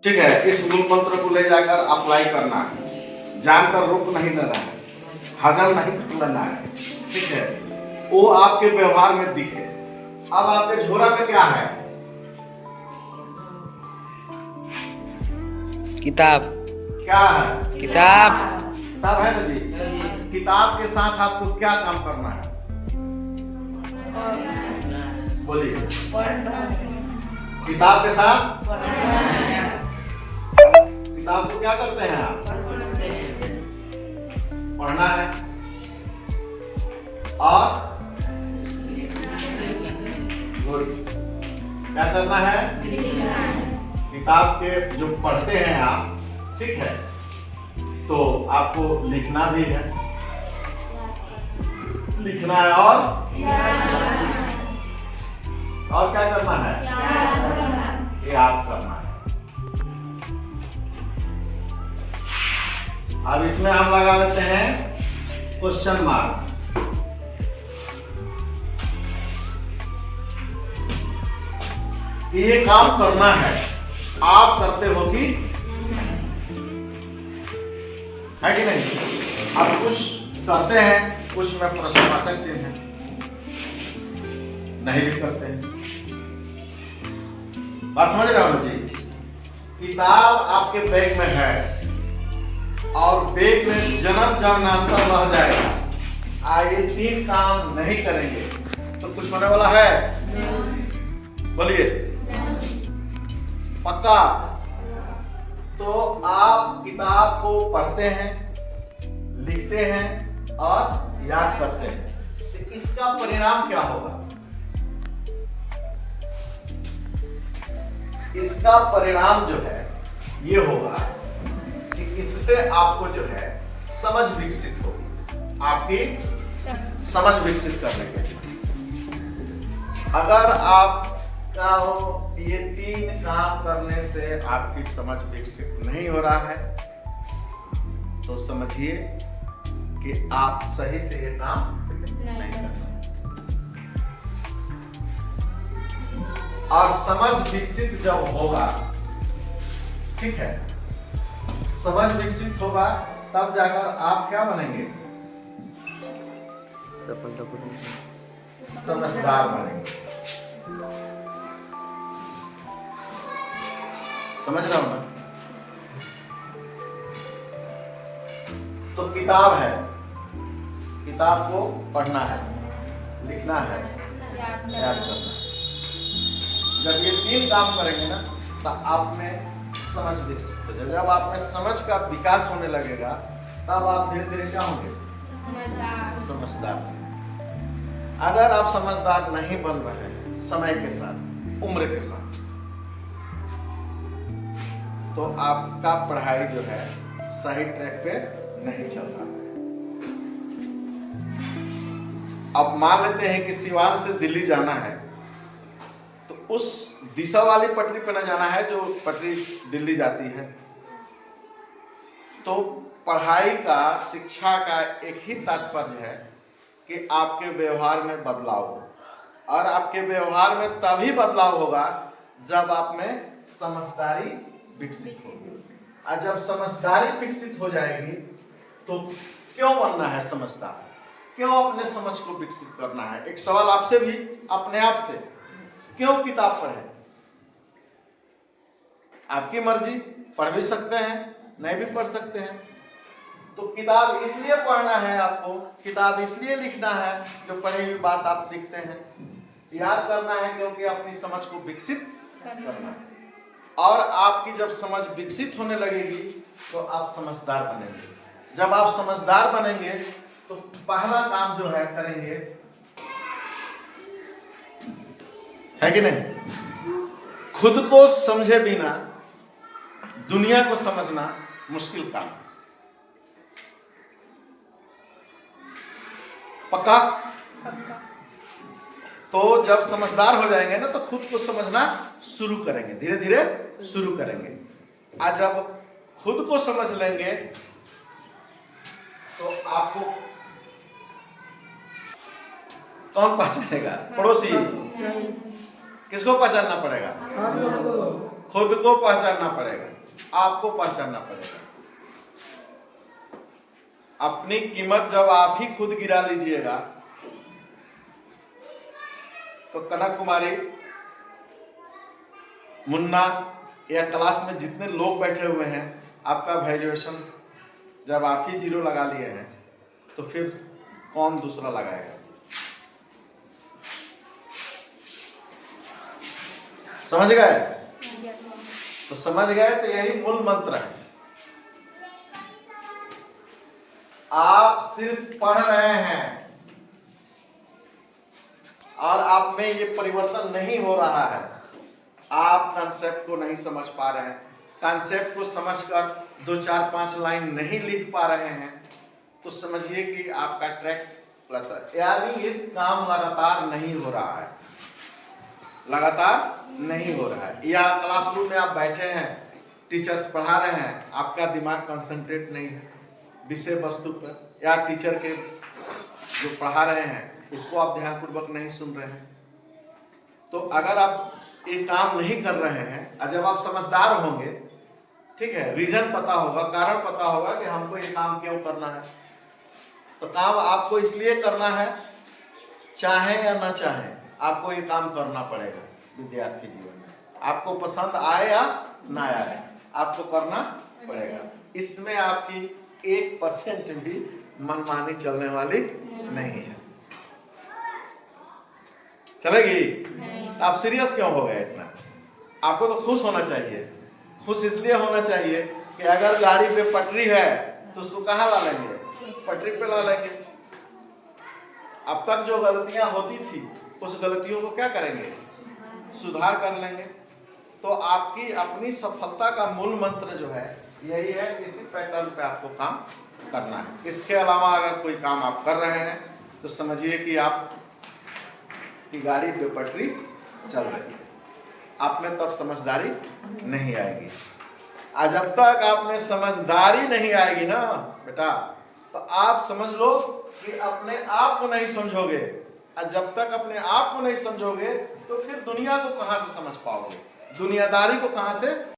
ठीक है, इस मूल मंत्र को ले जाकर अप्लाई करना है, जानकर रोक नहीं लेना है, हजम नहीं कर लेना है। ठीक है, वो आपके व्यवहार में दिखे। अब आपके झोरा में क्या है? किताब। क्या है? किताब। किताब है ना जी? किताब के साथ आपको क्या काम करना है? बोलिए। किताब के साथ किताब को क्या करते हैं आप? पढ़ना है और क्या करना है? किताब के जो पढ़ते हैं आप, ठीक है, तो आपको लिखना भी है, लिखना है और क्या करना है? याद करना है। अब इसमें हम लगा देते हैं क्वेश्चन मार्क। ये काम करना है, आप करते हो कि है कि नहीं? आप कुछ करते हैं, कुछ में प्रश्नवाचक चिन्ह है, नहीं भी करते हैं। बात समझ रहे हो ना जी? किताब आपके बैग में है और बैग में जन्म जन्मांतर रह जाएगा। ये 3 काम नहीं करेंगे तो कुछ होने वाला है? बोलिए। पक्का? तो आप किताब को पढ़ते हैं, लिखते हैं और याद करते हैं, तो इसका परिणाम क्या होगा? इसका परिणाम जो है ये होगा कि इससे आपको जो है समझ विकसित होगी, आपकी समझ विकसित करने के लिए। अगर आप ये 3 काम करने से आपकी समझ विकसित नहीं हो रहा है तो समझिए कि आप सही से ये काम नहीं कर रहे। और समझ विकसित जब होगा, ठीक है, समझ विकसित होगा तब जाकर आप क्या बनेंगे? समझदार बनेंगे। समझ रहा हूं ना? तो किताब है, किताब को पढ़ना है, लिखना है, याद करना है। जब ये 3 काम करेंगे ना तो आप में समझ विकसित हो जाएगा। जब आप में समझ का विकास होने लगेगा तब आप धीरे धीरे क्या होंगे? समझदार। अगर आप समझदार नहीं बन रहे हैं समय के साथ, उम्र के साथ, तो आपका पढ़ाई जो है सही ट्रैक पे नहीं चल रहा है। अब मान लेते हैं कि सिवान से दिल्ली जाना है, तो उस दिशा वाली पटरी पे न जाना है जो पटरी दिल्ली जाती है। तो पढ़ाई का, शिक्षा का एक ही तात्पर्य है कि आपके व्यवहार में बदलाव हो, और आपके व्यवहार में तभी बदलाव होगा जब आप में समझदारी विकसित होगी। और जब समझदारी विकसित हो जाएगी तो क्यों बनना है समझदार? क्यों अपने समझ को विकसित करना है? एक सवाल आपसे भी, अपने आप से, क्यों किताब पढ़े? आपकी मर्जी, पढ़ भी सकते हैं, नहीं भी पढ़ सकते हैं। तो किताब इसलिए पढ़ना है आपको, किताब इसलिए लिखना है, जो पढ़ी हुई बात आप लिखते हैं, याद करना है क्योंकि अपनी समझ को विकसित करना है। और आपकी जब समझ विकसित होने लगेगी तो आप समझदार बनेंगे। जब आप समझदार बनेंगे तो पहला काम जो है करेंगे, है कि नहीं? खुद को समझे बिना दुनिया को समझना मुश्किल काम। पक्का? तो जब समझदार हो जाएंगे ना तो खुद को समझना शुरू करेंगे, धीरे धीरे शुरू करेंगे। आज जब खुद को समझ लेंगे तो आपको कौन पहचानेगा? पड़ोसी? किसको पहचानना पड़ेगा? खुद को पहचानना पड़ेगा, आपको पहचानना पड़ेगा। अपनी कीमत जब आप ही खुद गिरा लीजिएगा तो कनक कुमारी, मुन्ना या क्लास में जितने लोग बैठे हुए हैं, आपका वैल्यूएशन जब आप ही जीरो लगा लिए हैं तो फिर कौन दूसरा लगाएगा? समझ गए? तो समझ गए तो यही मूल मंत्र है। आप सिर्फ पढ़ रहे हैं और आप में ये परिवर्तन नहीं हो रहा है। आप कॉन्सेप्ट को नहीं समझ पा रहे हैं, कॉन्सेप्ट को समझकर 2 4 5 लाइन नहीं लिख पा रहे हैं, तो समझिए कि आपका ट्रैक गलत है। यानी ये काम लगातार नहीं हो रहा है, लगातार नहीं हो रहा है। या क्लासरूम में आप बैठे हैं, टीचर्स पढ़ा रहे हैं, आपका दिमाग कंसंट्रेट नहीं है विषय वस्तु पर, या टीचर के जो पढ़ा रहे हैं उसको आप ध्यानपूर्वक नहीं सुन रहे हैं। तो अगर आप ये काम नहीं कर रहे हैं और जब आप समझदार होंगे, ठीक है, रीजन पता होगा, कारण पता होगा कि हमको ये काम क्यों करना है, तो काम आपको इसलिए करना है, चाहे या ना चाहे आपको ये काम करना पड़ेगा। विद्यार्थी जीवन में आपको पसंद आए या ना आए, आपको करना पड़ेगा। इसमें आपकी 1% भी मनमानी चलने वाली नहीं है। चलेगी? आप सीरियस क्यों हो गए इतना? आपको तो खुश होना चाहिए। खुश इसलिए होना चाहिए कि अगर गाड़ी पे पटरी है तो उसको कहाँ ला लेंगे? पटरी पे ला लेंगे। अब तक जो गलतियां होती थी उस गलतियों को क्या करेंगे? सुधार कर लेंगे। तो आपकी अपनी सफलता का मूल मंत्र जो है यही है, इसी पैटर्न पे आपको काम करना है। इसके अलावा अगर कोई काम आप कर रहे हैं तो समझिए कि आप की गाड़ी पे पटरी चल रही है। आप में तब समझदारी नहीं आएगी। आज जब तक आप में समझदारी नहीं आएगी ना बेटा, तो आप समझ लो कि अपने आप को नहीं समझोगे, और जब तक अपने आप को नहीं समझोगे तो फिर दुनिया को कहां से समझ पाओगे? दुनियादारी को कहां से